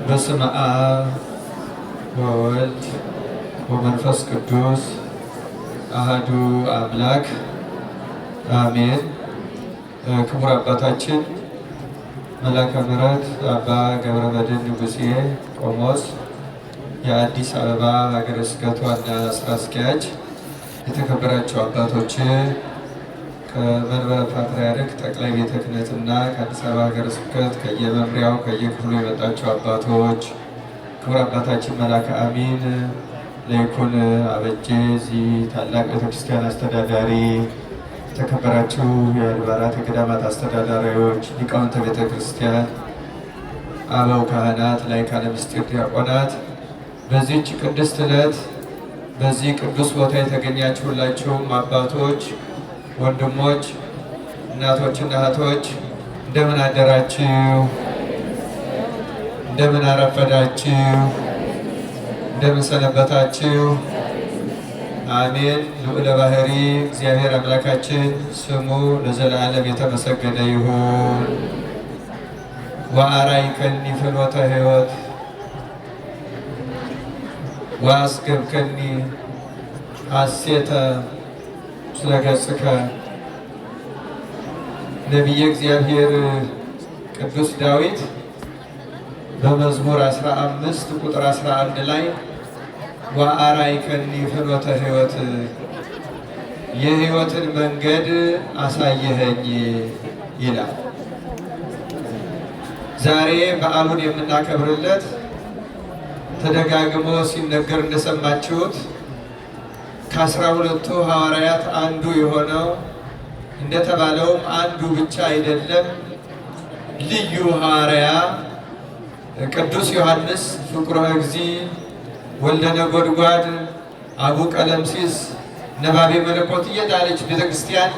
በስመ አብ ወወልድ ወመንፈስ ቅዱስ አሐዱ አምላክ አሜን። ክቡር አባታችን መላከ ምሕረት አባ ገብረመድኅን ንጉሴ ቆሞስ የአዲስ አበባ ሀገረ ስብከት ዋና ስራ አስኪያጅ፣ የተከበራቸው አባቶች ከመንበረ ፓትርያርክ ጠቅላይ ቤተ ክህነትና ከአዲስ አበባ ሀገረ ስብከት ከየመምሪያው ከየክፍሉ የመጣቸው አባቶች፣ ክቡር አባታችን መላከ አሚን ለይኩን አበጄ እዚህ ታላቅ ቤተክርስቲያን አስተዳዳሪ፣ የተከበራችሁ የአድባራት የገዳማት አስተዳዳሪዎች፣ ሊቃውንተ ቤተ ክርስቲያን፣ አበው ካህናት፣ ላይካነ ምስጢር ዲያቆናት፣ በዚህች ቅድስት ዕለት በዚህ ቅዱስ ቦታ የተገኛችሁላችሁም አባቶች፣ ወንድሞች፣ እናቶችና እህቶች እንደምን አደራችሁ? እንደምን አረፈዳችሁ? እንደምን ሰነበታችሁ? አሜን። ልዑለ ባሕሪ እግዚአብሔር አምላካችን ስሙ ለዘላለም የተመሰገነ ይሁን። ወአርአይከኒ ፍኖተ ሕይወት ወአስገብከኒ ሐሴተ ስለ ገጽከ። ነቢየ እግዚአብሔር ቅዱስ ዳዊት በመዝሙር 15 ቁጥር 11 ላይ ወአርአይከኒ ፍኖተ ሕይወት፣ የሕይወትን መንገድ አሳየኸኝ ይላል። ዛሬ በዓሉን የምናከብርለት ተደጋግሞ ሲነገር እንደሰማችሁት ከ12ቱ ሐዋርያት አንዱ የሆነው እንደተባለውም አንዱ ብቻ አይደለም፣ ልዩ ሐዋርያ ቅዱስ ዮሐንስ ፍቁረ እግዚእ ወልደ ነጎድጓድ አቡ ቀለምሲስ ነባቤ መለኮት እየዳለች ቤተክርስቲያን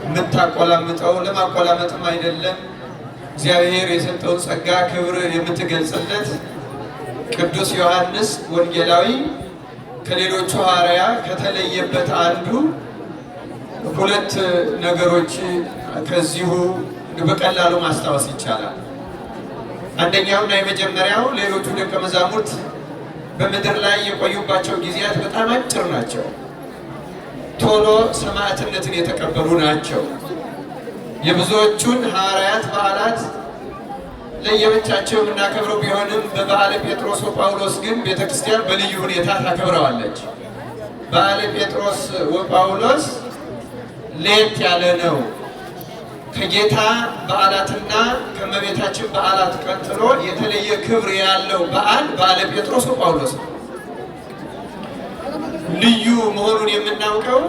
የምታቆላምጠው ለማቆላመጥም አይደለም፣ እግዚአብሔር የሰጠውን ጸጋ ክብር የምትገልጽለት ቅዱስ ዮሐንስ ወንጌላዊ ከሌሎቹ ሐዋርያ ከተለየበት አንዱ ሁለት ነገሮች ከዚሁ በቀላሉ ማስታወስ ይቻላል። አንደኛውና የመጀመሪያው ሌሎቹ ደቀ መዛሙርት በምድር ላይ የቆዩባቸው ጊዜያት በጣም አጭር ናቸው። ቶሎ ሰማዕትነትን የተቀበሉ ናቸው። የብዙዎቹን ሐዋርያት በዓላት ለየብቻቸው የምናከብረው ቢሆንም በበዓለ ጴጥሮስ ወጳውሎስ ግን ቤተክርስቲያን በልዩ ሁኔታ ታከብረዋለች። በዓለ ጴጥሮስ ወጳውሎስ ለየት ያለ ነው። ከጌታ በዓላትና ከእመቤታችን በዓላት ቀጥሎ የተለየ ክብር ያለው በዓል በዓለ ጴጥሮስ ወጳውሎስ ነው። ልዩ መሆኑን የምናውቀው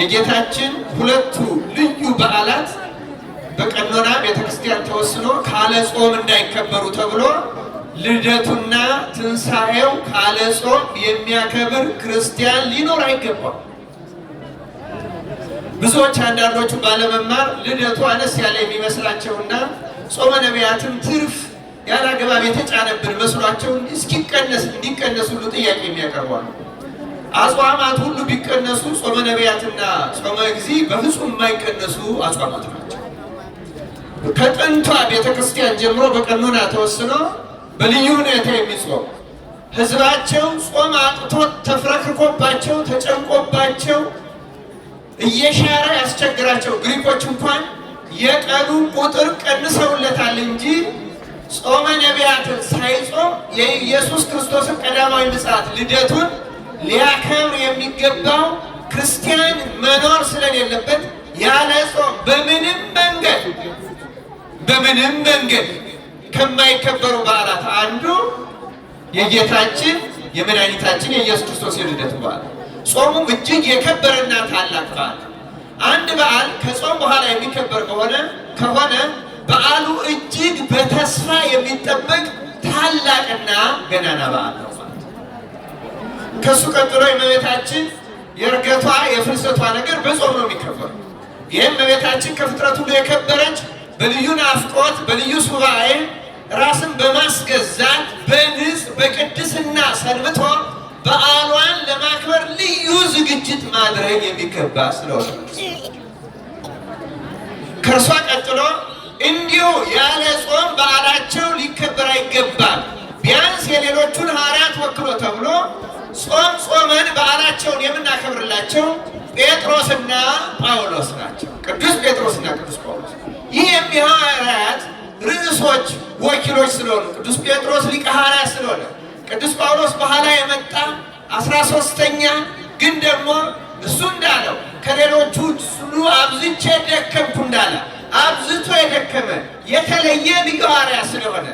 የጌታችን ሁለቱ ልዩ በዓላት በቀኖና ቤተክርስቲያን ተወስኖ ካለ ጾም እንዳይከበሩ ተብሎ ልደቱና ትንሣኤው ካለ ጾም የሚያከብር ክርስቲያን ሊኖር አይገባም። ብዙዎች አንዳንዶቹ ባለመማር ልደቱ አነስ ያለ የሚመስላቸውና ጾመ ነቢያትም ትርፍ ያለ አግባብ የተጫነብን መስሏቸው እንዲቀነሱ ሁሉ ጥያቄ የሚያቀርባሉ። አጽዋማት ሁሉ ቢቀነሱ ጾመ ነቢያትና ጾመ እግዚእ በፍጹም የማይቀነሱ አጽዋማት ናቸው። ከጥንቷ ቤተክርስቲያን ጀምሮ በቀኖና ተወስኖ በልዩ ሁኔታ የሚጾም ሕዝባቸው ጾም አጥቶት ተፍረክርኮባቸው ተጨንቆባቸው እየሻረ ያስቸግራቸው ግሪኮች እንኳን የቀኑ ቁጥር ቀንሰውለታል እንጂ ጾመ ነቢያትን ሳይጾም የኢየሱስ ክርስቶስን ቀዳማዊ ምጽአት ልደቱን ሊያከብር የሚገባው ክርስቲያን መኖር ስለሌለበት ያለ ጾም በምንም መንገድ ከማይከበሩ በዓላት አንዱ የጌታችን የመድኃኒታችን የኢየሱስ ክርስቶስ የልደቱ በዓል። ጾሙም እጅግ የከበረና ታላቅ በዓል። አንድ በዓል ከጾም በኋላ የሚከበር ከሆነ በዓሉ እጅግ በተስፋ የሚጠበቅ ታላቅና ገናና በዓል ነው ማለት ነው። ከሱ ቀጥሎ የእመቤታችን የእርገቷ የፍልሰቷ ነገር በጾም ነው የሚከበረው። ይህም እመቤታችን ከፍጥረት ሁሉ የከበረች በልዩ ናፍቆት በልዩ ሱባኤ ራስን በማስገዛት በንጽህ በቅድስና ሰንብቶ በዓሏን ለማክበር ልዩ ዝግጅት ማድረግ የሚገባ ስለሆነ ከእርሷ ቀጥሎ እንዲሁ ያለ ጾም በዓላቸው ሊከበር አይገባም። ቢያንስ የሌሎቹን ሐዋርያት ወክሎ ተብሎ ጾም ጾመን በዓላቸውን የምናከብርላቸው ጴጥሮስና ጳውሎስ ናቸው። ቅዱስ ጴጥሮስና ቅዱስ ጳውሎስ ይህ የሐዋርያት ርዕሶች ወኪሎች ስለሆኑ ቅዱስ ጴጥሮስ ሊቀ ሐዋርያት ስለሆነ ቅዱስ ጳውሎስ በኋላ የመጣ 13ኛ ግን ደግሞ እሱ እንዳለው ከሌሎቹ ሁሉ አብዝቼ ደከምኩ እንዳለ አብዝቶ የደከመ የተለየ ልዩ ሐዋርያ ስለሆነ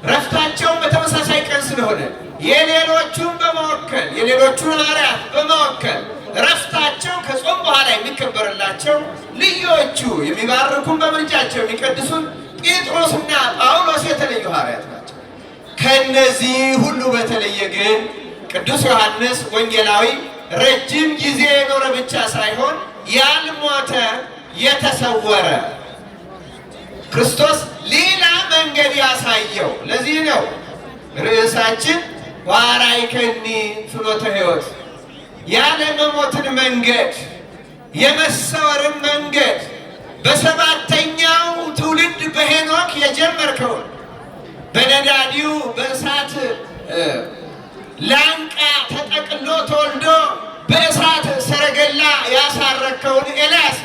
ረፍታቸውን በተመሳሳይ ቀን ስለሆነ የሌሎቹን በመወከል የሌሎቹን ሐዋርያት በመወከል ረፍታቸው ከጾም በኋላ የሚከበርላቸው ልዮቹ የሚባርኩን በምልጃቸው የሚቀድሱን ጴጥሮስና ጳውሎስ የተለዩ ሐዋርያት ናቸው። ከነዚህ ሁሉ በተለየ ግን ቅዱስ ዮሐንስ ወንጌላዊ ረጅም ጊዜ የኖረ ብቻ ሳይሆን ያልሞተ የተሰወረ ክርስቶስ ሌላ መንገድ ያሳየው። ለዚህ ነው ርዕሳችን ወአርአይከኒ ፍኖተ ሕይወት፣ ያለመሞትን መንገድ የመሰወርን መንገድ በሰባተኛው ትውልድ በሄኖክ የጀመርከውን በነዳዲው በእሳት ላንቃ ተጠቅሎ ተወልዶ በእሳት ሰረገላ ያሳረከውን ኤልያስ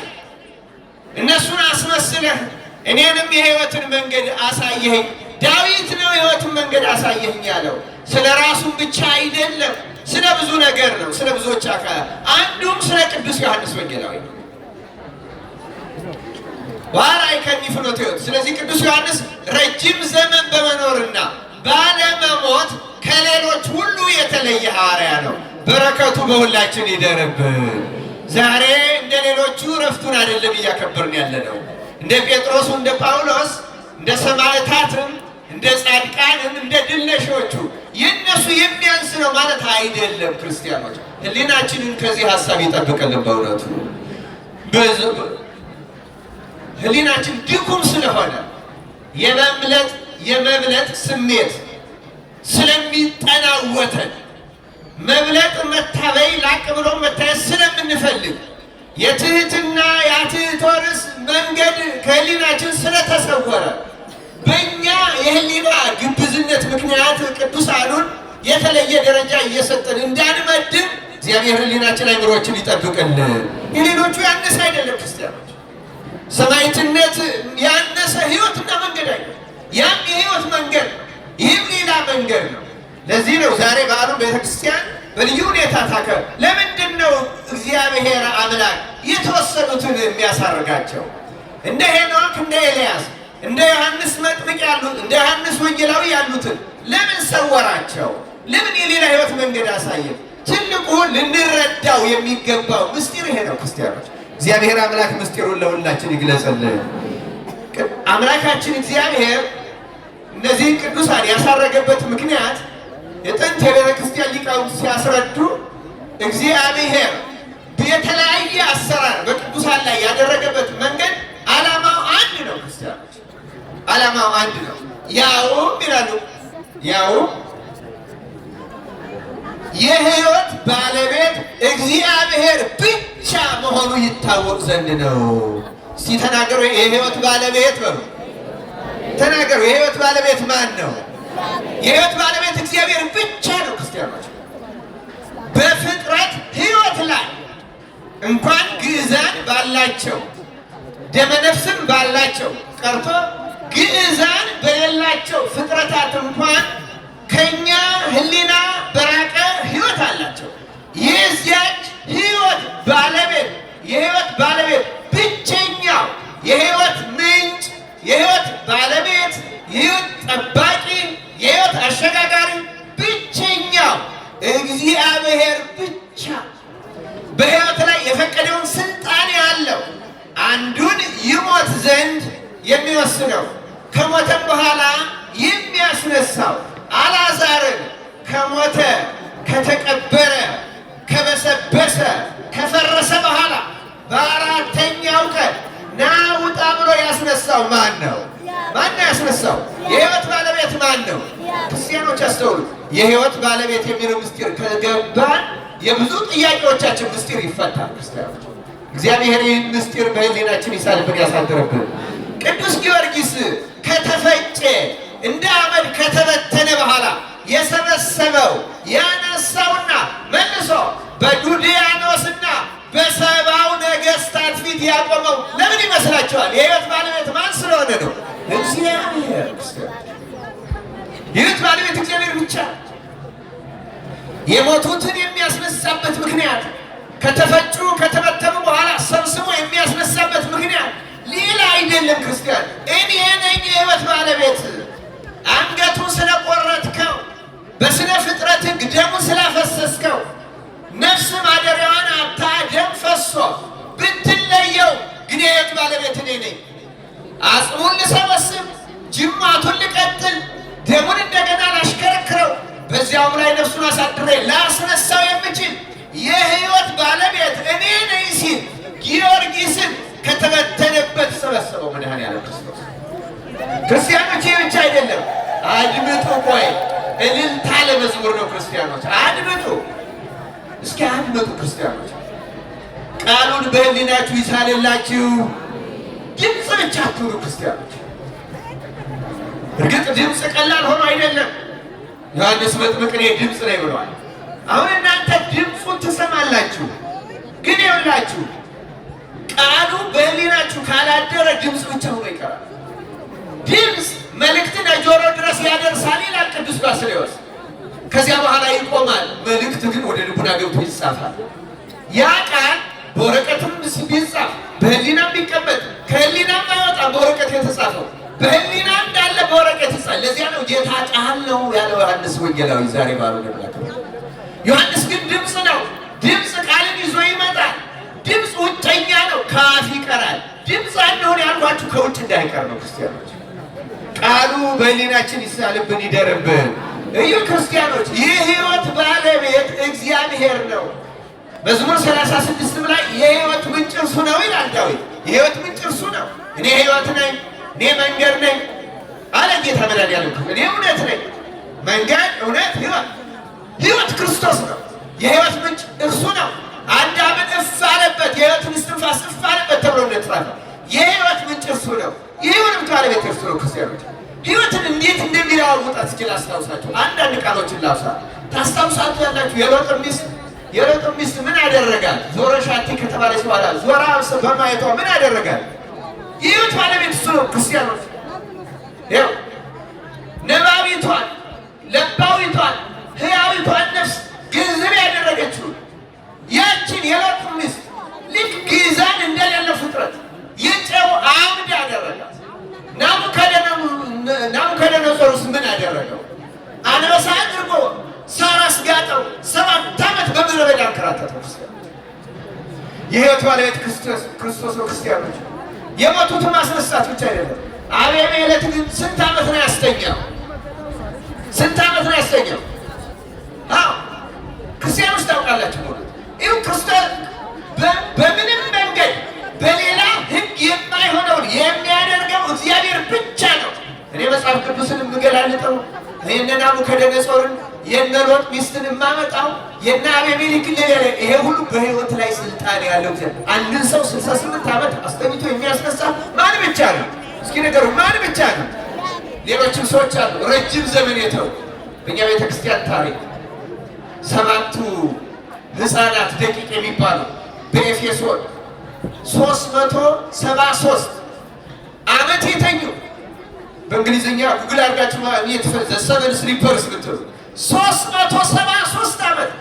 እነሱን አስመስለህ እኔንም የሕይወትን መንገድ አሳየኸኝ። ዳዊት ነው የሕይወትን መንገድ አሳየኸኝ ያለው። ስለ ራሱን ብቻ አይደለም፣ ስለ ብዙ ነገር ነው፣ ስለ ብዙዎች አካላት። አንዱም ስለ ቅዱስ ዮሐንስ ወንጌላዊ ነው። ወአርአይከኒ ፍኖተ ሕይወት። ስለዚህ ቅዱስ ዮሐንስ ረጅም ዘመን በመኖርና ባለመሞት ከሌሎች ሁሉ የተለየ ሐዋርያ ነው። በረከቱ በሁላችን ይደርብን። ዛሬ እንደ ሌሎቹ ረፍቱን አይደለም እያከበርን ያለ ነው። እንደ ጴጥሮሱ እንደ ጳውሎስ እንደ ሰማዕታትም እንደ ጻድቃንም እንደ ድልነሾቹ የእነሱ የሚያንስ ነው ማለት አይደለም። ክርስቲያኖች ሕሊናችንን ከዚህ ሀሳብ ይጠብቅልን። በእውነቱ ሕሊናችን ድኩም ስለሆነ የመብለጥ ስሜት ስለሚጠናወተን መብለጥ መታበይ ላቅ ብሎ መታየት ስለምንፈልግ የትህትና የትህቶርስ መንገድ ከሕሊናችን ስለተሰወረ በእኛ የሕሊና ግብዝነት ምክንያት ቅዱሳኑን የተለየ ደረጃ እየሰጠን እንዳንመድብ እግዚአብሔር ሕሊናችን አይምሮችን ይጠብቅልን። የሌሎቹ ያነሰ አይደለም። ክርስቲያኖች ሰማዕትነት ያነሰ ሕይወትና መንገድ አይደለም። ያም የሕይወት መንገድ ነው፣ ይህም ሌላ መንገድ ነው። ለዚህ ነው ዛሬ በዓሉን ቤተክርስቲያን በልዩ ሁኔታ ታከብር። ለምንድን ነው እግዚአብሔር አምላክ የተወሰኑትን የሚያሳርጋቸው? እንደ ሄኖክ፣ እንደ ኤልያስ፣ እንደ ዮሐንስ መጥምቅ ያሉት እንደ ዮሐንስ ወንጌላዊ ያሉትን ለምን ሰወራቸው? ለምን የሌላ ሕይወት መንገድ አሳየን? ትልቁ ልንረዳው የሚገባው ምስጢር ይሄ ነው። ክርስቲያኖች እግዚአብሔር አምላክ ምስጢሩን ለሁላችን ይግለጽልን። አምላካችን እግዚአብሔር እነዚህን ቅዱሳን ያሳረገበት ምክንያት የጥንት የቤተ ክርስቲያን ሊቃውንት ሲያስረዱ እግዚአብሔር የተለያየ አሰራር በቅዱሳን ላይ ያደረገበት መንገድ ዓላማው አንድ ነው። ክርስቲያኖች ዓላማው አንድ ነው። ያውም ይላሉ ያውም የሕይወት ባለቤት እግዚአብሔር ብቻ መሆኑ ይታወቅ ዘንድ ነው። እስቲ ተናገሩ። የሕይወት ባለቤት በሉ ተናገሩ። የሕይወት ባለቤት ማን ነው? የሕይወት ባለቤት እግዚአብሔር ብቻ ነው። ክርስቲያኖች በፍጥረት ሕይወት ላይ እንኳን ግዕዛን ባላቸው ደመነፍስም ባላቸው ቀርቶ ግዕዛን በሌላቸው ፍጥረታት እንኳን ከኛ ሕሊና በራቀ ሕይወት አላቸው። የዚያች ሕይወት ባለቤት የሕይወት ባለቤት ብቸኛው የሕይወት ምንጭ የሕይወት ባለቤት የሕይወት ጠባቂ የሕይወት አሸጋጋሪ ብቸኛው እግዚአብሔር ብቻ በሕይወት ላይ የፈቀደውን ስልጣን ያለው አንዱን ይሞት ዘንድ የሚወስነው ከሞተም በኋላ የሚያስነሳው አልዓዛርን ከሞተ ከተቀበረ ከበሰበሰ ከፈረሰ በኋላ በአራተኛው ቀን ያስነሳው ማን ነው? ማን ነው ያስነሳው? የህይወት ባለቤት ማን ነው? ክርስቲያኖች አስተውሉ። የህይወት ባለቤት የሚለው ምስጢር ከገባን የብዙ ጥያቄዎቻችን ምስጢር ይፈታል። ክርስቲያኖች እግዚአብሔር ይህን ምስጢር በህሊናችን ይሳልብን ያሳድርብን። ቅዱስ ጊዮርጊስ ከተፈጨ እንደ አመድ ከተበተነ በኋላ የሰበሰበው ያነሳውና መልሶ በዱድያኖስና በሰባው ነገስታት ፊት ያቆመው ለምን ይመስላችኋል? የህይወት ባለቤት ማን ስለሆነ ነው? እግዚአብሔር። የህይወት ባለቤት እግዚአብሔር ብቻ። የሞቱትን የሚያስነሳበት ምክንያት ከተፈጩ ከተበተኑ በኋላ ሰብስቦ የሚያስነሳበት ምክንያት ሌላ አይደለም። ክርስቲያን እኔ ነኝ የህይወት ባለቤት። አንገቱን ስለቆረጥከው፣ በስነ ፍጥረት ህግ ደሙን ስላፈሰስከው፣ ነፍስ ማደሪያዋን አታ ደም ፈሶ ብትለየው ግን የህይወት ባለቤት እኔ ነኝ። አጽሙን ልሰበስብ፣ ጅማቱን ልቀጥል፣ ደሙን እንደገና ላሽከረክረው፣ በዚያውም ላይ ነፍሱን አሳድሬ ላስነሳው የምችል የህይወት ባለቤት እኔ ነኝ ሲል ጊዮርጊስን ከተበተነበት ሰበሰበው መድኃኔዓለም ክርስቶስ። ክርስቲያኖች ይህ ብቻ አይደለም። አድምጡ። ቆይ እልልታ ለመዝሙር ነው። ክርስቲያኖች አድምጡ፣ እስኪ አድምጡ። ክርስቲያኖች ቃሉን በህሊናችሁ ይሳልላችሁ። ድምፅ ብቻ አትሁኑ ክርስቲያኖች። እርግጥ ድምፅ ቀላል ሆኖ አይደለም። ዮሐንስ መጥምቅ እኔ ድምፅ ነኝ ብሏል። አሁን እናንተ ድምፁን ትሰማላችሁ፣ ግን ይኸውላችሁ ቃሉ በህሊናችሁ ካላደረ ድምፅ ብቻ ሆኖ ይቀራል። ድምፅ መልእክትን ጆሮ ድረስ ያደርሳል ይላል ቅዱስ ባስልዮስ። ከዚያ በኋላ ይቆማል። መልእክት ግን ወደ ልቡና ገብቶ ይጻፋል። ያ ቃል በወረቀትም ቢጻፍ በህሊናም ቢቀመጥ ከህሊናም አይወጣም። በወረቀት የተጻፈው በህሊና እንዳለ በወረቀት ይጻፋል። ለዚያ ነው ጌታ ቃል ነው ያለው ዮሐንስ ወንጌላዊ ዛሬ ባሉ ነብላክ። ዮሐንስ ግን ድምፅ ነው። ድምፅ ቃልን ይዞ ይመጣል። ድምፅ ውጨኛ ነው፣ ከአፍ ይቀራል። ድምፅ አንሆን ያልኳችሁ ከውጭ እንዳይቀር ነው። ክርስቲያኖች ቃሉ በህሊናችን ይሳልብን ይደርብን። እዩ ክርስቲያኖች፣ የህይወት ባለቤት እግዚአብሔር ነው። መዝሙር 36 ላይ የህይወት ምንጭ እርሱ ነው ይላል ዳዊት። የህይወት ምንጭ እርሱ ነው። እኔ ህይወት ነኝ፣ እኔ መንገድ ነኝ አለ ጌታ መድኃኒዓለም። እኔ እውነት ነኝ፣ መንገድ፣ እውነት፣ ህይወት። ህይወት ክርስቶስ ነው። የህይወት ምንጭ እርሱ ነው። አዳምን እፍ አለበት፣ የህይወትን እስትንፋስ እፍ አለበት ተብሎ እንደተጻፈ የህይወት ምንጭ እርሱ ነው። የህይወት ባለቤት እርሱ ነው። ክርስቲያኖች ህይወትን እንዴት እንደሚለዋውጣት እስኪ ላስታውሳችሁ። አንዳንድ ቃሎችን ላውሳ። ታስታውሳችሁ ያላችሁ የሎጥ ሚስት ምን አደረጋል? ዞረሻቲ ከተባለች በኋላ ዞራ በማየቷ ምን አደረጋል? የህይወት ባለቤት እሱ ነው። ክርስቲያኖች ይኸው ነባቢቷን፣ ለባዊቷን፣ ህያዊቷን ነፍስ ገንዘብ ያደረገችው ያችን የሎጥ ሚስት ልክ ግዛን እንደሌለ ፍጥረት የጨው አምድ ያደረጋት። ናቡከደነፆርስ ምን አደረገው? አንበሳ አድርጎ ሳር አስጋጠው። 7 ዓመት በምድረ በዳ አንከራተተው። የህይወት ባለቤት ክርስቶስ ነው። ክርስቲያኖች የሞቱትን ማስነሳት ብቻ አይደለም። አቤሜሌክ ግን ስንት ዓመት ነው ያስተኛው? ስንት ዓመት ነው ያስተኛው? አዎ ክርስቲያኖች ታውቃላችሁ። ይህ ክርስቶስ በምንም መንገድ በሌላ ህግ የማይሆነውን የሚያደርገው እግዚአብሔር ብቻ ነው። እኔ መጽሐፍ ቅዱስን የምገላልጠው የእነ ናቡከደነፆርን የእነ ሎጥ ሚስትን የማመጣው የእነ አቤሜሌክን ይሄ ሁሉ በህይወት ላይ ስልጣን ያለው እግዚአብሔር። አንድን ሰው 68 ዓመት አስተኝቶ የሚያስነሳ ማን ብቻ ነው? እስኪ ነገሩ ማን ብቻ ነው? ሌሎችም ሰዎች አሉ ረጅም ዘመን የተው። በእኛ ቤተክርስቲያን ታሪክ 7ቱ ህፃናት ደቂቅ የሚባሉ በኤፌሶን 373 ዓመት የተኙ በእንግሊዝኛ ጉግል አድርጋችሁ የተፈዘ ሰቨን ስሊፐርስ ብትሉ 373 ዓመት።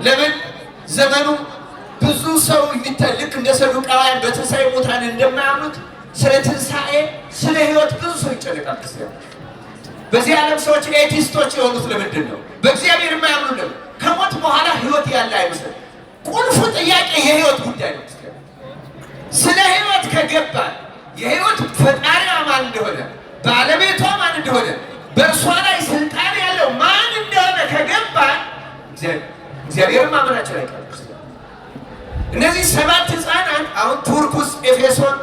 ለምን? ዘመኑ ብዙ ሰው ልክ እንደ ሰዱቃውያን በትንሣኤ ሙታን እንደማያምኑት ስለ ትንሣኤ፣ ስለ ህይወት ብዙ ሰው ይጨነቃል። ክርስቲያኖች በዚህ ዓለም ሰዎች ኤቲስቶች የሆኑት ለምንድን ነው? በእግዚአብሔር የማያምኑ ለምን? ከሞት በኋላ ህይወት ያለ አይመስልም። ቁልፉ ጥያቄ የህይወት ጉዳይ ነው። ስለ ህይወት ከገባን የህይወት ፈጣሪዋ ማን እንደሆነ፣ ባለቤቷ ማን እንደሆነ፣ በእርሷ ላይ ስልጣን ያለው ማን እንደሆነ ከገባን እግዚአብሔርን ማመናችን አይቀርም። እነዚህ 7 ህፃናት አሁን ቱርክ ውስጥ ኤፌሶን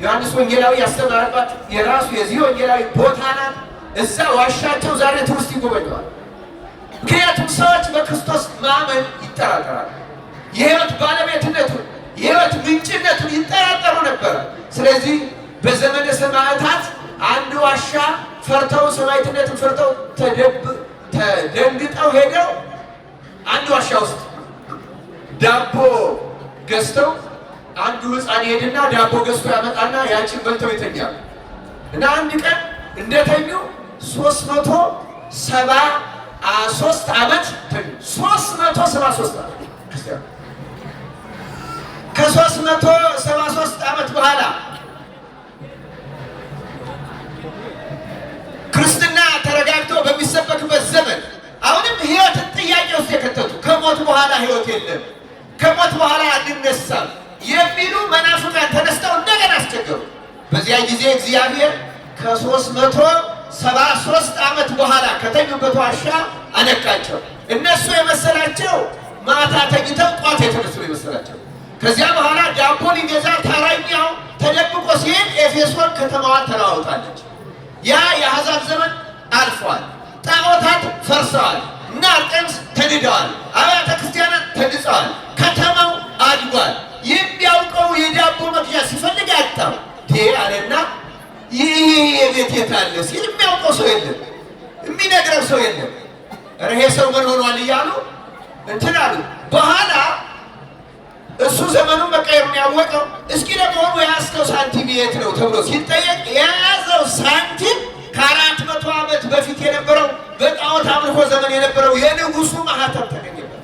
ዮሐንስ ወንጌላዊ ያስተማረባት የራሱ የዚህ ወንጌላዊ ቦታ ናት። እዛ ዋሻቸው ዛሬ ቱሪስት ይጎበኘዋል። ምክንያቱም ሰዎች በክርስቶስ ማመን ይጠራጠራሉ። የሕይወት ባለቤትነቱን የሕይወት ምንጭነቱን ይጠራጠሩ ነበረ። ስለዚህ በዘመነ ሰማዕታት አንድ ዋሻ ፈርተው ሰማዕትነትን ፈርተው ተደንግጠው ሄደው አንድ ዋሻ ውስጥ ዳቦ ገዝተው አንዱ ሕፃን ይሄድና ዳቦ ገዝቶ ያመጣና ያችን በልተው ይተኛሉ። እና አንድ ቀን እንደተኙ 373 ዓመት ተኙ። 373 ዓመት ከ373 ዓመት በኋላ ክርስትና ተረጋግቶ በሚሰበክበት ዘመን አሁንም ሕይወትን ጥያቄ ውስጥ የከተቱ ከሞት በኋላ ሕይወት የለም፣ ከሞት በኋላ አንነሳም የሚሉ መናፍቃን ተነስተው እንደገና አስቸገሩ። በዚያ ጊዜ እግዚአብሔር ከ373 ዓመት በኋላ ከተኙበት ዋሻ አነቃቸው። እነሱ የመሰላቸው ማታ ተኝተው ጧት የተነሱ የመሰላቸው። ከዚያ በኋላ ዳቦ ሊገዛ ተረኛው ተደብቆ ሲሄድ ኤፌሶን ከተማዋን ተለዋውጣለች። ያ የአሕዛብ ዘመን አልፏል። ጣዖታት ፈርሰዋል እና አርጤምስ ተንደዋል። አብያተ ክርስቲያናት ተንጸዋል። ከተማው አድጓል። የሚያውቀው የዳቦ መግዣ ሲፈልግ ያጣው አለና ይህ የቤት የት አለ ሲል የሚያውቀው ሰው የለም፣ የሚነግረው ሰው የለም። ይሄ ሰው ምን ሆኗል እያሉ እንትን አሉ። በኋላ እሱ ዘመኑን መቀየሩን ያወቀው እስኪ ለመሆኑ የያዝከው ሳንቲም የት ነው ተብሎ ሲጠየቅ የያዘው ሳንቲም ከ400 ዓመት በፊት የነበረው በጣዖት አምልኮ ዘመን የነበረው የንጉሱ ማህተም ተገኘበት።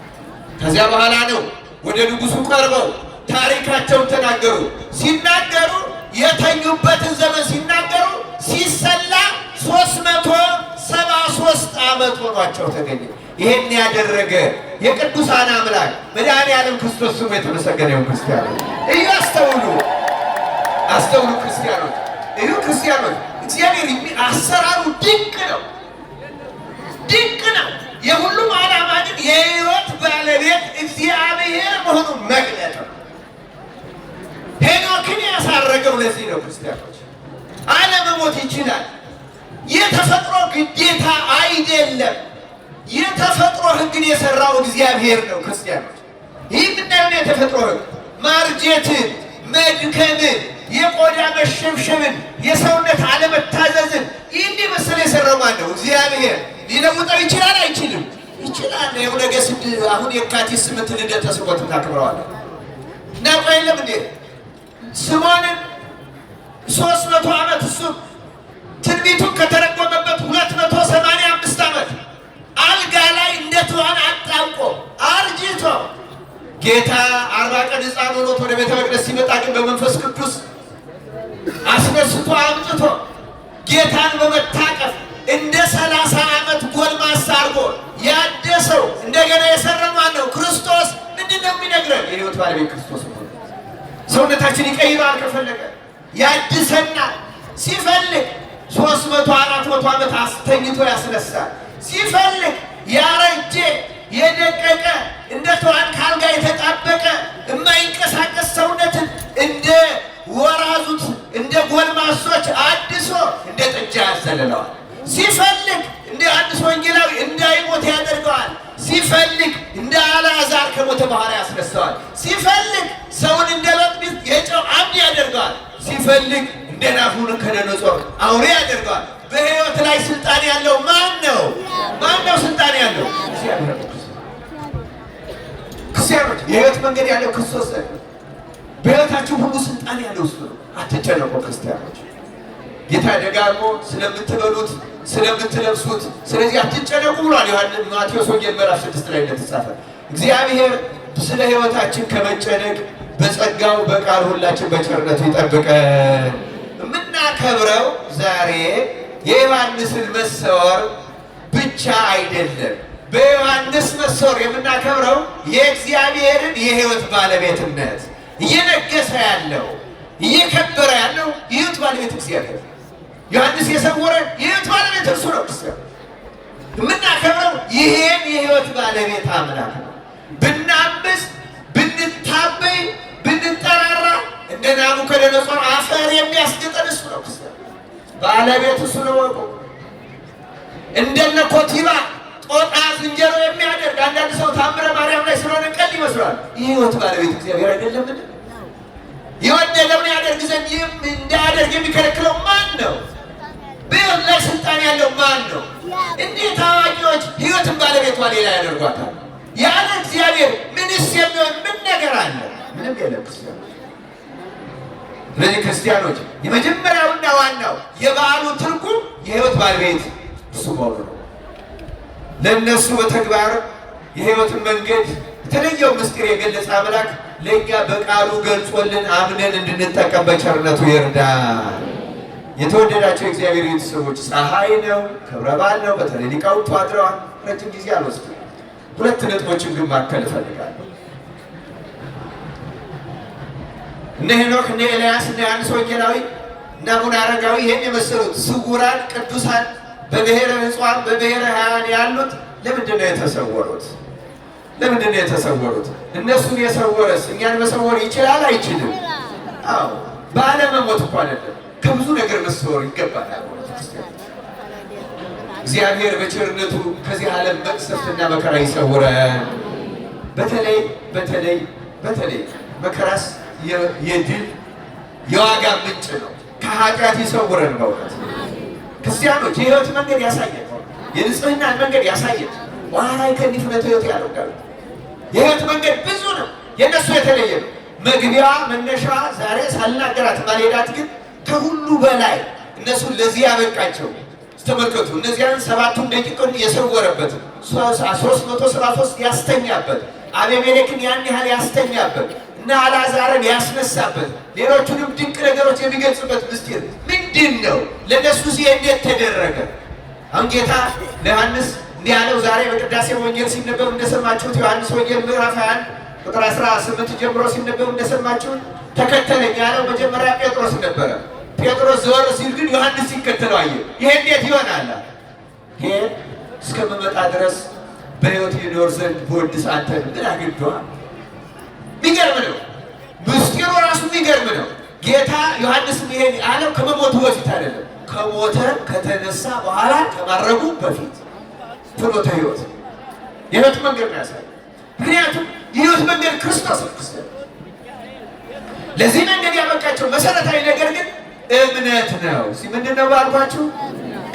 ከዚያ በኋላ ነው ወደ ንጉሱ ቀርበው ታሪካቸውን ተናገሩ። ሲናገሩ የተኙበትን ዘመን ሲናገሩ ሲሰላ 373 ዓመት ሆኗቸው ተገኘ። ይሄን ያደረገ የቅዱሳን አምላክ መድኃኔዓለም ክርስቶስ ስሙ የተመሰገነ ይሁን። ክርስቲያኖች እዩ፣ አስተውሉ ክርስቲያኖች እዩ፣ ክርስቲያኖች እግዚአብሔር አሰራሩ ድንቅ ነው፣ ድንቅ ነው። የሁሉም ዓላማ ግን የሕይወት ባለቤት እግዚአብሔር መሆኑን መግለጥ ነው። ሄኖክን ያሳረገው ለዚህ ነው። ክርስቲያኖች አለመሞት ይችላል። የተፈጥሮ ግዴታ አይደለም። የተፈጥሮ ሕግን የሰራው እግዚአብሔር ነው። ክርስቲያኖች ይህ ምናየው የተፈጥሮ ሕግ ማርጀትን፣ መድከምን፣ የቆዳ መሸብሸብን፣ የሰውነት አለመታዘዝን ይህን መሰለ የሰራው ማን ነው? እግዚአብሔር። ሊለውጠው ይችላል አይችልም? ይችላል። የነገ አሁን የካቲት 8 ልደተ ስምዖትን እናከብረዋለን። እናውቀ የለም እንዴ ስምዖንን 300 ዓመት እሱ ትንቢቱን ከተረጎመበት 285 ዓመት አልጋ ላይ እንደተዋን አጣብቆ አርጅቶ ጌታ 40 ቀን ሕፃን ሆኖት ወደ ቤተ መቅደስ ሲመጣ ግን በመንፈስ ቅዱስ አስነስቶ አምጥቶ ጌታን በመታቀፍ እንደ 30 ዓመት ጎልማሳ አድርጎ ያደሰው እንደገና የሰራው ማን ነው? ክርስቶስ። ምንድን ነው የሚነግረን? የሕይወት ባለቤት ክርስቶስ ነው። ሰውነታችን ይቀይራል ከፈለገ ያድሰናል። ሲፈልግ 300 400 ዓመት አስተኝቶ ያስነሳል። ሲፈልግ ያረጀ የደቀቀ እንደ ተዋን ካልጋ የተጣበቀ የማይንቀሳቀስ ሰውነትን እንደ ወራዙት እንደ ጎልማሶች አድሶ እንደ ጥጃ ያዘልለዋል። ሲፈልግ እንደ ዮሐንስ ወንጌላዊ እንዳይሞት ያደርገዋል። ሲፈልግ እንደ አልዓዛር ከሞተ በኋላ ያስነሳዋል። ሲፈልግ ሰውን እንደ በቅቢት የጨው አምድ ያደርገዋል። ሲፈልግ እንደ ናቡከደነፆር አውሬ ያደርገዋል። በሕይወት ላይ ስልጣን ያለው ማን ነው? ማን ነው ስልጣን ያለው? ክርስቲያኖች የሕይወት መንገድ ያለው ክርስቶስ ነው። በሕይወታችሁ ሁሉ ስልጣን ያለው እሱ ነው። አትጨነቁ ክርስቲያኖች። ጌታ ደጋግሞ ስለምትበሉት ስለምትለብሱት ስለዚህ አትጨነቁ ብሏል። ማቴዎስ ወንጌል ምዕራፍ 6 ላይ እንደተጻፈ እግዚአብሔር ስለ ሕይወታችን ከመጨነቅ በጸጋው በቃል ሁላችን በቸርነቱ ይጠብቀን። የምናከብረው ዛሬ የዮሐንስን መሰወር ብቻ አይደለም። በዮሐንስ መሰወር የምናከብረው የእግዚአብሔርን የሕይወት ባለቤትነት እየነገሰ ያለው እየከበረ ያለው የሕይወት ባለቤት እግዚአብሔር። ዮሐንስ የሰወረ የሕይወት ባለቤት እርሱ ነው። የምናከብረው ይሄን የሕይወት ባለቤት አምላክ ነው። ብናምስ፣ ብንታበይ፣ ብንጠራራ እንደ ናቡከደነፆር አፈር ባለቤቱ እሱ ነው ወቁ። እንደነ ኮቲባ ጦጣ ዝንጀሮ የሚያደርግ አንዳንድ ሰው ታምረ ማርያም ላይ ስለሆነ ቀል ይመስላል። ይህ ሕይወት ባለቤት እግዚአብሔር አይደለምን? የወደደውን ያደርግ ዘንድ እንዳያደርግ የሚከለክለው ማን ነው? በሕይወት ላይ ስልጣን ያለው ማን ነው? እንዴት አዋቂዎች ሕይወትን ባለቤቷ ሌላ ያደርጓታል? ያለ እግዚአብሔር ምንስ የሚሆን ምን ነገር አለ? ምንም የለም። ስለዚህ ክርስቲያኖች የመጀመሪያውና ዋናው የበዓሉ ትርጉም የሕይወት ባለቤት እሱ መሆኑ ነው። ለእነሱ በተግባር የሕይወትን መንገድ የተለየው ምስጢር የገለጸ አምላክ ለእኛ በቃሉ ገልጾልን አምነን እንድንጠቀም በቸርነቱ ይርዳል። የተወደዳቸው የእግዚአብሔር ቤተሰቦች ፀሐይ ነው፣ ክብረ በዓል ነው። በተለይ ሊቃውንቱ አድረዋል። ረጅም ጊዜ አልወስድም። ሁለት ነጥቦችን ግን ማከል እፈልጋለሁ። እነ ሄኖክ፣ እነ ኤልያስ፣ እነ ዮሐንስ ወንጌላዊ እና አቡነ አረጋዊ ይህን የመሰሉት ስውራን ቅዱሳን በብሔረ ንጹሐን በብሔረ ሕያዋን ያሉት ለምንድን ነው የተሰወሩት? ለምንድን ነው የተሰወሩት? እነሱን የሰወረስ እኛን መሰወር ይችላል አይችልም? አዎ፣ ባለመሞት እኮ አይደለም ከብዙ ነገር መሰወር ይገባናል። እግዚአብሔር በቸርነቱ ከዚህ ዓለም መቅሰፍትና መከራ ይሰውረን። በተለይ በተለይ በተለይ መከራስ የድል የዋጋ ምንጭ ነው። ከኃጢአት ይሰውረን። በእውነት ክርስቲያኖች የሕይወት መንገድ ያሳየን፣ የንጽህና መንገድ ያሳየን። በኋላ ከኒፍነት ሕይወት ያደርጋሉ። የሕይወት መንገድ ብዙ ነው። የእነሱ የተለየ ነው። መግቢያ መነሻ ዛሬ ሳልናገራት ማልሄዳት ግን ከሁሉ በላይ እነሱን ለዚህ ያበቃቸው ተመልከቱ። እነዚያን 7 ደቂቃን የሰወረበት 373 ያስተኛበት አቤሜሌክን ያን ያህል ያስተኛበት እና አልዓዛርን ያስነሳበት ሌሎቹንም ድንቅ ነገሮች የሚገልጽበት ምስጢር ምንድን ነው? ለነሱ እንዴት ተደረገ? አሁን ጌታ ለዮሐንስ እንዲህ ያለው ዛሬ በቅዳሴ ወንጌል ሲነበብ እንደሰማችሁት ዮሐንስ ወንጌል ምዕራፍ 21 ቁጥር 18 ጀምሮ ሲነበብ እንደሰማችሁት ተከተለኝ ያለው መጀመሪያ ጴጥሮስ ነበረ። ጴጥሮስ ዘወር ሲል ግን ዮሐንስ ሲከተለው አየ። ይሄ እንዴት ይሆናል? ይሄ እስከምመጣ ድረስ በሕይወት ይኖር ዘንድ በወድስ አንተ ምን አግኝቶሃል? የሚገርም ነው። ምስጢሩ ራሱ የሚገርም ነው። ጌታ ዮሐንስም ይሄን አለው ከመሞቱ በፊት አይደለም፣ ከሞተ ከተነሳ በኋላ ከማረጉ በፊት ፍኖተ ሕይወት የሕይወት መንገድ ነው ያሳየው። ምክንያቱም የሕይወት መንገድ ክርስቶስ ነው። ለዚህ መንገድ ያበቃቸው መሰረታዊ ነገር ግን እምነት ነው። ምንድን ነው ባልኳችሁ?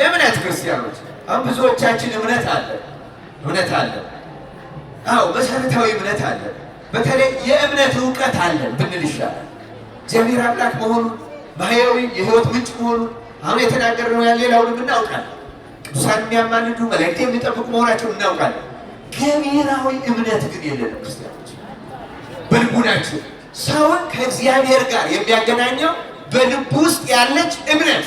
እምነት። ክርስቲያኖች አሁን ብዙዎቻችን እምነት አለ። አዎ መሰረታዊ እምነት አለ። በተለይ የእምነት እውቀት አለን ብንል ይሻላል። እግዚአብሔር አምላክ መሆኑን ማህያዊ የሕይወት ምንጭ መሆኑን አሁን የተናገርነው ያለ ሌላውንም እናውቃለን። ቅዱሳን የሚያማልዱ መላእክት የሚጠብቁ መሆናቸውን እናውቃለን። ገቢራዊ እምነት ግን የለንም ክርስቲያኖች። በልቡናችን ሰውን ከእግዚአብሔር ጋር የሚያገናኘው በልቡ ውስጥ ያለች እምነት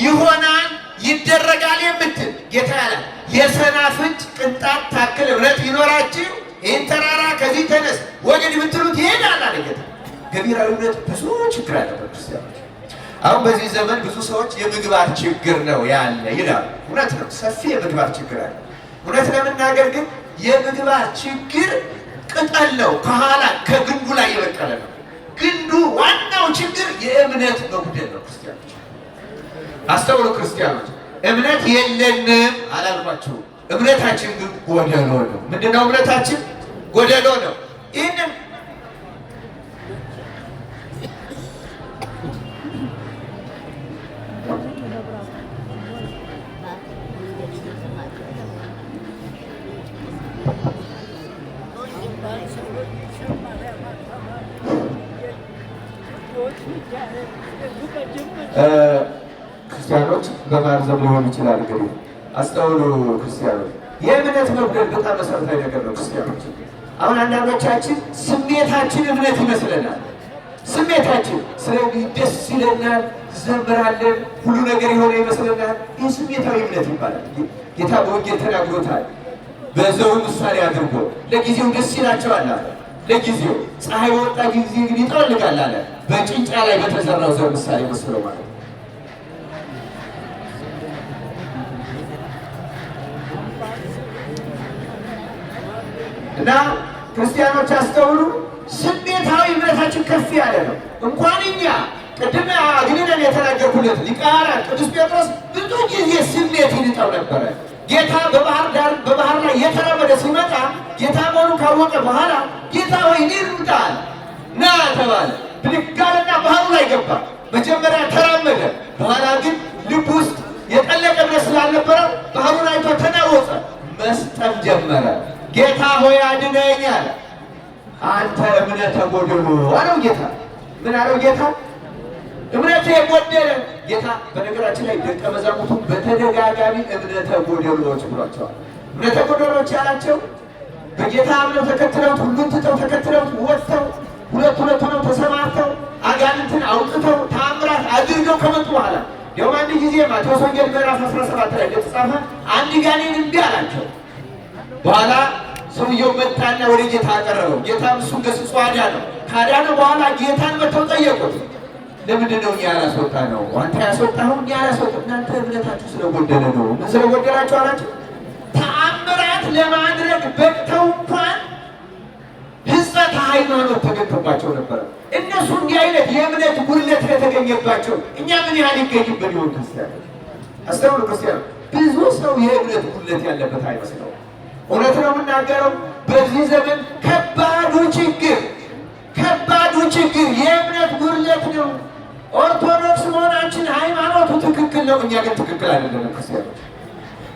ይሆናል ይደረጋል የምትል ጌታ ያለ የሰናፍጭ ቅንጣት ታክል እምነት ይኖራችሁ ይህን ተራራ ከዚህ ተነስ ወገድ ብትሉት ይሄዳል አለ ጌታ። ገቢራዊ እምነት ብዙ ችግር አለበት ክርስቲያኖች። አሁን በዚህ ዘመን ብዙ ሰዎች የምግባር ችግር ነው ያለ ይላሉ። እውነት ነው፣ ሰፊ የምግባር ችግር አለ። እውነት ለመናገር ግን የምግባር ችግር ቅጠል ነው፣ ከኋላ ከግንዱ ላይ የበቀለ ነው። ግንዱ ዋናው ችግር የእምነት መጉደል ነው። ክርስቲያኖች አስተውሉ። ክርስቲያኖች እምነት የለንም አላልኳችሁ። እምነታችን ግን ጎደሎ ነው። ምንድነው እምነታችን? ጎደሎ ነው። ይህንን ክርስቲያኖች በማርዘም ሊሆን ይችላል። እንግዲህ አስተውሉ ክርስቲያኖች፣ የእምነት መጉደል በጣም መሰረታዊ ነገር ነው። ክርስቲያኖች አሁን አንዳንዶቻችን ስሜታችን እምነት ይመስለናል። ስሜታችን ስለዚህ ደስ ይለናል፣ ዘምራለን፣ ሁሉ ነገር የሆነ ይመስለናል። ይህ ስሜታዊ እምነት ይባላል። ጌታ በወንጌል ተናግሮታል። በዘሩ ምሳሌ አድርጎ ለጊዜው ደስ ይላቸዋል አለ። ለጊዜው ፀሐይ በወጣ ጊዜ ግን ይጠወልጋል አለ። በጭንጫ ላይ በተዘራው ዘር ምሳሌ መስሎ ማለት ነው። እና ክርስቲያኖች አስተውሉ። ስሜታዊ እምነታችን ከፍ ያለ ነው። እንኳን እኛ ቅድም አግኝተን የተናገርኩለት ሊቀ ሐዋርያት ቅዱስ ጴጥሮስ ብዙ ጊዜ ስሜት ይልጠው ነበረ። ጌታ በባህር ላይ የተራመደ ሲመጣ ጌታ መሆኑን ካወቀ በኋላ ጌታ ሆይ እኔን ልምጣል ና ተባለ። ብድግ አለና ባህሩ ላይ ገባ። መጀመሪያ ተራመደ። በኋላ ግን ልብ ውስጥ የጠለቀ እምነት ስላልነበረ ባህሩን አይቶ ተናወጸ፣ መስጠም ጀመረ። ጌታ ሆይ አድነኝ አለ። አንተ እምነተ ጎደሎ አለው ጌታ። ምን አለው ጌታ? እምነቴ የጎደለ ጌታ። በነገራችን ላይ ደቀ መዛሙርቱ በተደጋጋሚ እምነተ ጎደሎች ብሏቸዋል። እምነተ ጎደሎች ያላቸው በጌታ አምነው ተከትለውት ሁሉን ትተው ተከትለውት ወጥተው ሁለት ሆነው ተሰማርተው አጋንንትን አውጥተው ታምራት አድርገው ከመጡ በኋላ እንዲያውም አንድ ጊዜ ማቴዎስ ወንጌል ምዕራፍ 17 ላይ እንደተጻፈ አንድ ጋኔን እምቢ አላቸው። በኋላ ሰውየው መጣና ወደ ጌታ አቀረበው። ጌታም እሱን ገስጾ አዳነው። ካዳነው በኋላ ጌታን መተው ጠየቁት። ለምንድን ነው እኛ ያላስወጣነው? አንተ ያስወጣኸው እኛ ያላስወጣ። እናንተ እምነታችሁ ስለጎደለ ነው። ምን ስለጎደላችሁ አላቸው? ተአምራት ለማድረግ በቅተው እንኳን ሕጸተ ሃይማኖት ተገኝቶባቸው ነበረ። እነሱ እንዲህ አይነት የእምነት ጉድለት ከተገኘባቸው እኛ ምን ያህል ይገኝብን ይሆን? ክርስቲያኖች አስተውሉ። ክርስቲያኖች ብዙ ሰው የእምነት ጉድለት ያለበት አይመስለው። እውነት ነው የምናገረው። በዚህ ዘመን ከባዱ ችግር የእምነት ጉድለት ነው። ኦርቶዶክስ መሆናችን ሃይማኖቱ ትክክል ነው፣ እኛ ግን ትክክል አይደለም። ክርስቲያኖች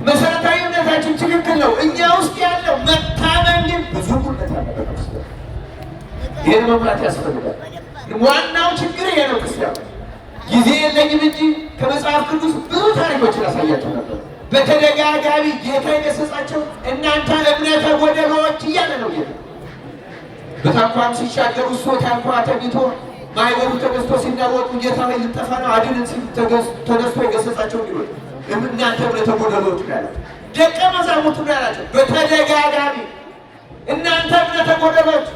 መሰረታዊ እምነታችን ትክክል ነው፣ እኛ ውስጥ ያለው መታመን ግን ብዙ ጉድለት ያለበት ነው። ይህን መሙላት ያስፈልጋል። ዋናው ችግር ይሄ ነው። ክርስቲያኖች ጊዜ የለኝም እንጂ ከመጽሐፍ ቅዱስ ብዙ ታሪኮችን ያሳያቸው ነበር። በተደጋጋሚ ጌታ የገሰጻቸው እናንተ እምነተ ጎደሎች እያለ ነው ጌታ። በታንኳም ሲሻገሩ እሱ ታንኳ ተኝቶ ማዕበሉ ተነስቶ ሲናወጡ ጌታ ላይ ልጠፋ ነው አድነን ሲል ተነስቶ የገሰጻቸው እንዲሆን እናንተ እምነተ ጎደሎች ያለ ደቀ መዛሙርቱ ያላቸው በተደጋጋሚ እናንተ እምነተ ጎደሎች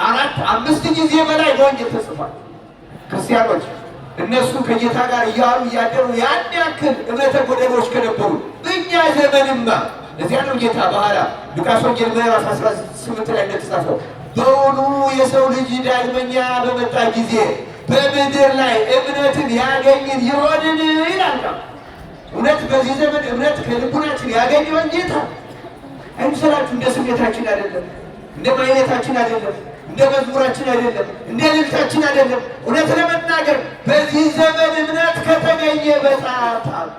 4-5 ጊዜ በላይ በወንጌል ተጽፏል። ክርስቲያኖች እነሱ ከጌታ ጋር እያሉ እያደሩ ያን ያክል እምነተ ጎደሎች ከነበሩ በእኛ ዘመንማ እዚያ ነው ጌታ በኋላ ሉቃስ ወንጌል ምዕራፍ 18 ላይ እንደተጻፈው በውኑ የሰው ልጅ ዳግመኛ በመጣ ጊዜ በምድር ላይ እምነትን ያገኝን ይሆንን ይላል። እውነት በዚህ ዘመን እምነት ከልቡናችን ያገኘውን ጌታ አይምሰላችሁ። እንደ ስሜታችን አይደለም፣ እንደ ማይነታችን አይደለም፣ እንደ መዝሙራችን አይደለም፣ እንደ ልልታችን አይደለም። እውነት ለመናገር በዚህ ዘመን እምነት ከተገኘ በጣም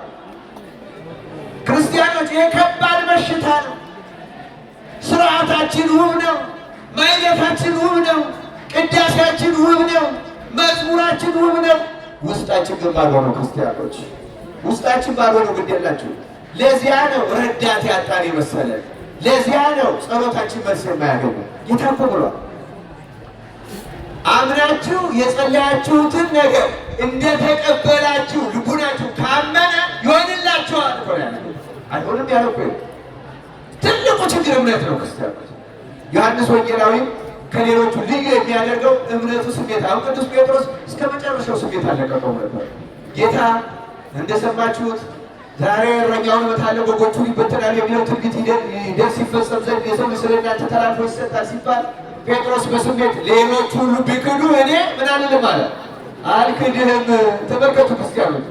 ክርስቲያኖች የከባድ በሽታ ነው። ስርዓታችን ውብ ነው፣ ማይነታችን ውብ ነው፣ ቅዳሴያችን ውብ ነው፣ መዝሙራችን ውብ ነው። ውስጣችን ግን ባዶ ነው። ክርስቲያኖች ውስጣችን ባዶ ነው። ግድ የላችሁ። ለዚያ ነው ረዳት ያጣን የመሰለን። ለዚያ ነው ጸሎታችን መልስ የማያገኘው። ጌታ እኮ ብሏል፣ አምናችሁ የጸለያችሁትን ነገር እንደተቀበላችሁ ልቡናችሁ ካመነ ይሆንላችኋል እኮ ያለ አይሆንም ያለው እኮ። ትልቁ ችግር እምነት ነው። ክርስቲያኖች ዮሐንስ ወንጌላዊ ከሌሎቹ ልዩ የሚያደርገው እምነቱ ስሜት። አሁን ቅዱስ ጴጥሮስ እስከ መጨረሻው ስሜት አለቀቀው ነበር። ጌታ እንደሰማችሁት ዛሬ እረኛውን እመታለሁ በጎቹን ይበተናል የሚለው ትንቢት ይደርስ ይፈጸም ዘንድ የሰው ልጅ ስለ እናንተ ተላልፎ ይሰጣል ሲባል ጴጥሮስ በስሜት ሌሎቹ ሁሉ ቢክዱ እኔ ምን አልልም አለ። አልክድህም። ተመልከቱ ክርስቲያኖች፣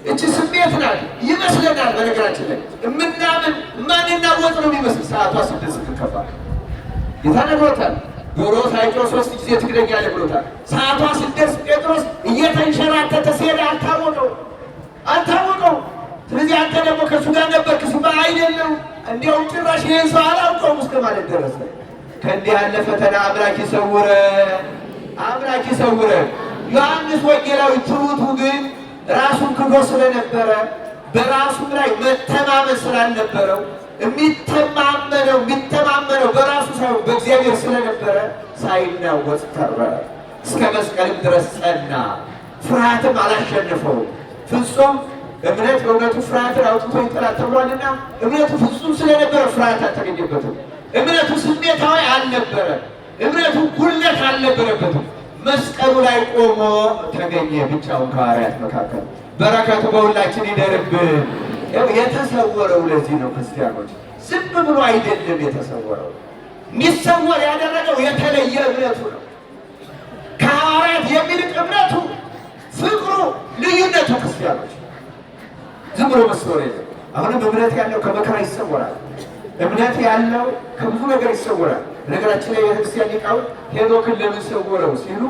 እቺ ስሜት ናት ይመስለናል። በነገራችን ላይ የምናምን ማንናወጥ ነው የሚመስል። ሰዓቷ 6 ስትከፋ ጌታ ነግሮታል። ዶሮ ሳይጮህ 3 ጊዜ ትክደኛለህ ብሎታል። ሰዓቷ ስትደርስ ጴጥሮስ እየተንሸራተተ ሲሄድ አልታወቀው። ስለዚህ አንተ ደግሞ ከእሱ ጋር ነበርክ ሲባል አይደለም እንዲያውም ጭራሽ ይህን ሰው አላውቀውም እስከ ማለት ደረሰ። ከእንዲህ ያለ ፈተና አምላክ ይሰውረን። ዮሐንስ ወንጌላዊ ትሑቱ ግን ራሱን ክዶ ስለነበረ በራሱም ላይ መተማመን ስላልነበረው የሚተማመነው በራሱ ሳይሆን በእግዚአብሔር ስለነበረ ሳይናወጥ ቀረ። እስከ መስቀልም ድረስ ጸና። ፍርሃትም አላሸነፈው። ፍጹም እምነት በእውነቱ ፍርሃትን አውጥቶ ይጥላል ተብሏልና እምነቱ ፍጹም ስለነበረ ፍርሃት አልተገኘበትም። እምነቱ ስሜታዊ አልነበረ። እምነቱ ጉድለት አልነበረበትም። መስቀሉ ላይ ቆሞ ተገኘ ብቻውን ከሐዋርያት መካከል። በረከቱ በሁላችን ይደርብን። የተሰወረው ለዚህ ነው ክርስቲያኖች፣ ዝም ብሎ አይደለም የተሰወረው። እንዲሰወር ያደረገው የተለየ እምነቱ ነው። ከሐዋርያት የሚልቅ እምነቱ ፍቅሩ ብሎ መስወር የለም። አሁንም እምነት ያለው ከመከራ ይሰወራል። እምነት ያለው ከብዙ ነገር ይሰወራል። ነገራችን ላይ የቤተክርስቲያን ሊቃውንት ሄኖክን ለምን ሰወረው ሲሉ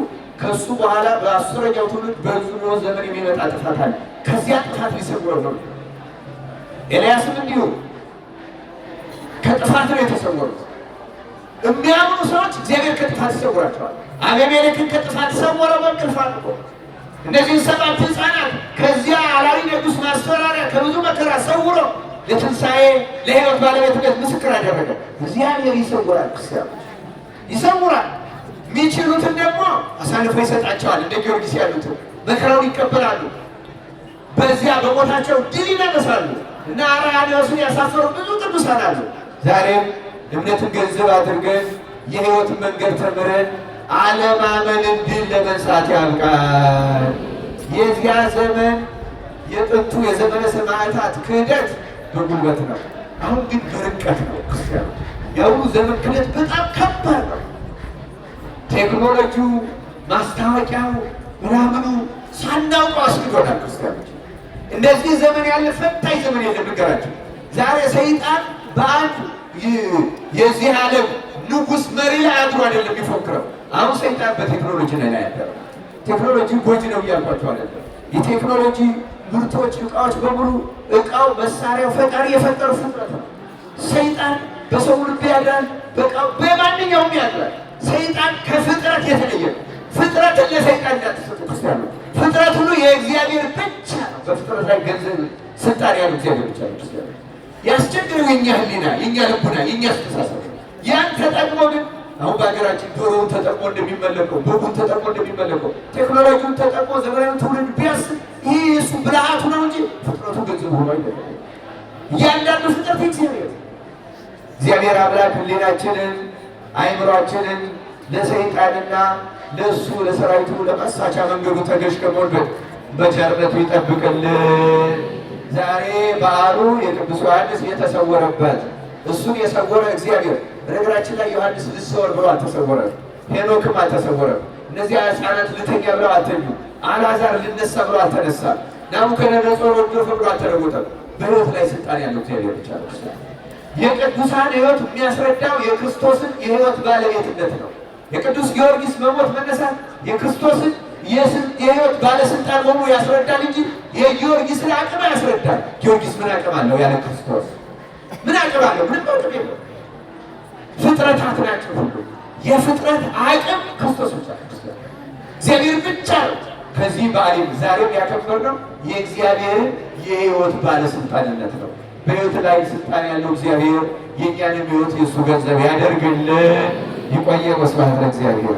ከሱ በኋላ በ10ኛው ትውልድ በኖህ ዘመን የሚመጣ ጥፋት አለ። ከዚያ ጥፋት ሊሰወረው ነው። ኤልያስም እንዲሁ ከጥፋት ነው የተሰወሩት። የሚያምኑ ሰዎች እግዚአብሔር ከጥፋት ይሰውራቸዋል። አቤሜሌክን ከጥፋት ሰወረው በእንቅልፍ አድርጎ። እነዚህን 7 ሕፃናት ከዚያ አላዊ ንጉሥ ማስፈራሪያ ከብዙ መከራ ሰውሮ ለትንሣኤ ለሕይወት ባለቤትነት ምስክር አደረገ። እግዚአብሔር ይሰውራል፣ ክርስቲያኖች ይሰውራል። የሚችሉትን ደግሞ አሳልፎ ይሰጣቸዋል። እንደ ጊዮርጊስ ያሉትን መከራውን ይቀበላሉ። በዚያ በሞታቸው ድል ይነግሳሉ እና አርያኖስን ያሳፈሩ ብዙ ቅዱሳን አሉ። ዛሬም እምነትን ገንዘብ አድርገን የሕይወትን መንገድ ተምረን አለማመንን ድል ለመንሳት ያብቃል። የዚያ ዘመን የጥንቱ የዘመነ ሰማዕታት ክህደት በጉልበት ነው። አሁን ግን በርቀት ነው። ክርስቲያኖች የአሁኑ ዘመን ክህደት በጣም ከባድ ነው። ቴክኖሎጂው፣ ማስታወቂያው፣ ምናምኑ ሳናውቀው አስግዶናል። ክርስቲያኖች እንደዚህ ዘመን ያለ ፈታኝ ዘመን የለም። ንገራቸው ዛሬ ሰይጣን በአንድ የዚህ ዓለም ንጉሥ መሪ ላይ አድሮ አይደለም የሚፎክረው። አሁን ሰይጣን በቴክኖሎጂ ላይ ያደረው። ቴክኖሎጂ ጎጂ ነው እያልኳቸው አይደለም። የቴክኖሎጂ ምርቶች፣ እቃዎች በሙሉ እቃው፣ መሳሪያው ፈጣሪ የፈጠሩ ፍጥረት ነው። ሰይጣን በሰው ልብ ያድራል፣ በእቃው በማንኛውም ያድራል። ሰይጣን ከፍጥረት የተለየ ነው። ፍጥረትን ለሰይጣን እንዳትሰጡ ክርስቲያኑ። ፍጥረት ሁሉ የእግዚአብሔር ብቻ ነው። በፍጥረት ላይ ገንዘብ ስልጣን ያሉ እግዚአብሔር ብቻ ነው። ክርስቲያኑ ያስቸግረው የኛ ሕሊና፣ የኛ ልቡና፣ የኛ አስተሳሰብ። ያን ተጠቅሞ ግን አሁን በሀገራችን ዶሮውን ተጠቅሞ እንደሚመለከው፣ በጉን ተጠቅሞ እንደሚመለከው፣ ቴክኖሎጂውን ተጠቅሞ ዘመናዊ ትውልድ ቢያስብ ይህ እሱ ብልሃቱ ነው እንጂ ፍጥረቱ ገንዘብ ሆኖ አይደለም። እያንዳንዱ ፍጥረት እግዚአብሔር አምላክ ሕሊናችንን አእምሯችንን ለሰይጣንና ለእሱ ለሰራዊቱ ለመሳቻ መንገዱ ተገዥ ከመሆን በቸርነቱ ይጠብቅልን። ዛሬ በዓሉ የቅዱስ ዮሐንስ የተሰወረበት እሱን የሰወረ እግዚአብሔር። በነገራችን ላይ ዮሐንስ ልሰወር ብሎ አልተሰወረም፣ ሄኖክም አልተሰወረም። እነዚያ ሕፃናት ልተኛ ብለው አልተኙ። አልዓዛር ልነሳ ብሎ አልተነሳም። ናቡከደነፆር ወደቀ ብሎ አልተለወጠም። በሕይወት ላይ ስልጣን ያለው እግዚአብሔር ብቻ ነው። የቅዱሳን ሕይወት የሚያስረዳው የክርስቶስን የሕይወት ባለቤትነት ነው። የቅዱስ ጊዮርጊስ መሞት መነሳት የክርስቶስን የሕይወት ባለስልጣን መሆኑ ያስረዳል እንጂ የጊዮርጊስን አቅም ያስረዳል። ጊዮርጊስ ምን አቅም አለው? ያለ ክርስቶስ ምን አቅም አለው? ምንም አቅም የለው። ፍጥረታት ናቸው ሁሉ። የፍጥረት አቅም ክርስቶስ ብቻ ነው። እግዚአብሔር ብቻ ነው። ከዚህ በዓል ዛሬም ያከበርነው የእግዚአብሔርን የሕይወት ባለስልጣንነት ነው። በሕይወት ላይ ስልጣን ያለው እግዚአብሔር የእኛንም ሕይወት የእሱ ገንዘብ ያደርግልን። ይቆየ። ወስብሐት ለእግዚአብሔር።